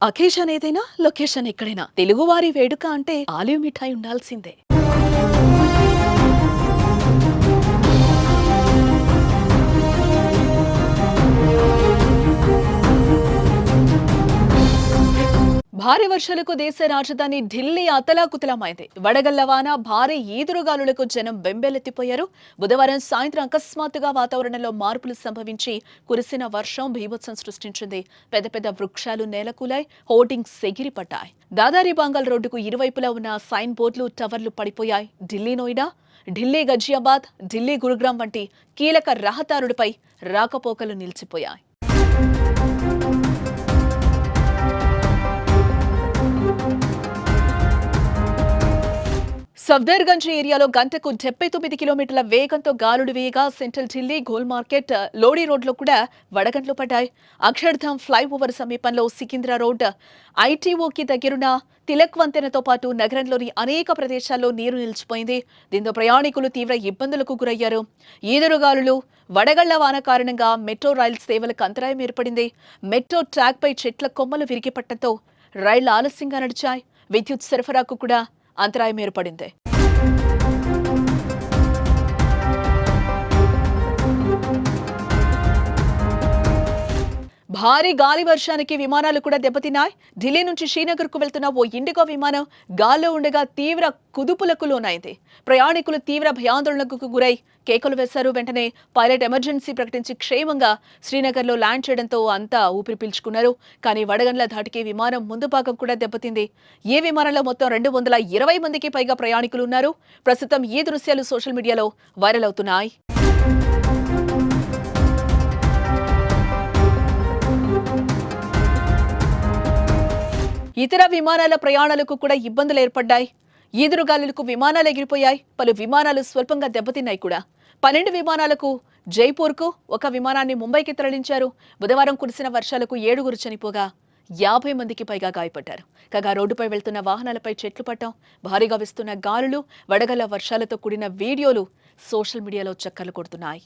Occasion ఏదైనా location ఎక్కడైనా తెలుగువారి వేడుక అంటే ఆలివ్ మిఠాయి ఉండాల్సిందే. భారీ వర్షాలకు దేశ రాజధాని ఢిల్లీ అతలాకుతలమైంది. వడగళ్ల వాన, భారీ ఈదురుగాలులకు జనం బెంబేలెత్తిపోయారు. బుధవారం సాయంత్రం అకస్మాత్తుగా వాతావరణంలో మార్పులు సంభవించి కురిసిన వర్షం బీభత్సం సృష్టించింది. పెద్ద పెద్ద వృక్షాలు నేలకూలాయి, హోర్డింగ్స్ ఎగిరిపడ్డాయి. దాదారి బాంగల్ రోడ్డుకు ఇరువైపులా ఉన్న సైన్ బోర్డులు, టవర్లు పడిపోయాయి. ఢిల్లీ నోయిడా, ఢిల్లీ గజియాబాద్, ఢిల్లీ గురుగ్రాం వంటి కీలక రహదారులపై రాకపోకలు నిలిచిపోయాయి. సఫ్దర్గంజ్ ఏరియాలో గంటకు 79 కిలోమీటర్ల వేగంతో గాలులు వేయగా central Delhi, goal market, Lodi రోడ్లో కూడా వడగండ్లు పడ్డాయి. అక్షర్ధామ్ ఫ్లైఓవర్ సమీపంలో సికింద్రా రోడ్, ఐటీఓకి దగ్గరున్న తిలక్ వంతెనతో పాటు నగరంలోని అనేక ప్రదేశాల్లో నీరు నిలిచిపోయింది. దీంతో ప్రయాణికులు తీవ్ర ఇబ్బందులకు గురయ్యారు. ఈదురుగాలులు, వడగళ్ల వాన కారణంగా మెట్రో రైల్ సేవలకు అంతరాయం ఏర్పడింది. మెట్రో ట్రాక్పై చెట్ల కొమ్మలు విరిగిపడటంతో రైళ్లు ఆలస్యంగా నడిచాయి. విద్యుత్ సరఫరాకు కూడా అంతరాయం ఏర్పడింది. భారీ గాలి వర్షానికి విమానాలు కూడా దెబ్బతిన్నాయి. ఢిల్లీ నుంచి శ్రీనగర్ కు వెళ్తున్న ఓ ఇండిగో విమానం గాల్లో ఉండగా తీవ్ర కుదుపులకు లోనైంది. ప్రయాణికులు తీవ్ర భయాందోళనకు గురై కేకలు వేశారు. వెంటనే పైలట్ ఎమర్జెన్సీ ప్రకటించి క్షేమంగా శ్రీనగర్లో ల్యాండ్ చేయడంతో అంతా ఊపిరి పీల్చుకున్నారు. కానీ వడగండ్ల ధాటికి విమానం ముందు భాగం కూడా దెబ్బతింది. ఈ విమానంలో మొత్తం 220 మందికి పైగా ప్రయాణికులు ఉన్నారు. ప్రస్తుతం ఈ దృశ్యాలు సోషల్ మీడియాలో వైరల్ అవుతున్నాయి. ఇతర విమానాల ప్రయాణాలకు కూడా ఇబ్బందులు ఏర్పడ్డాయి. ఈదురుగాలులకు విమానాలు ఎగిరిపోయాయి. పలు విమానాలు స్వల్పంగా దెబ్బతిన్నాయి కూడా. 12 విమానాలకు జైపూర్కు, ఒక విమానాన్ని ముంబైకి తరలించారు. బుధవారం కురిసిన వర్షాలకు 7 చనిపోగా 50 మందికి పైగా గాయపడ్డారు. కాగా రోడ్డుపై వెళ్తున్న వాహనాలపై చెట్లు పడ్డం, భారీగా వీస్తున్న గాలులు, వడగళ్ల వర్షాలతో కూడిన వీడియోలు సోషల్ మీడియాలో చక్కర్లు కొడుతున్నాయి.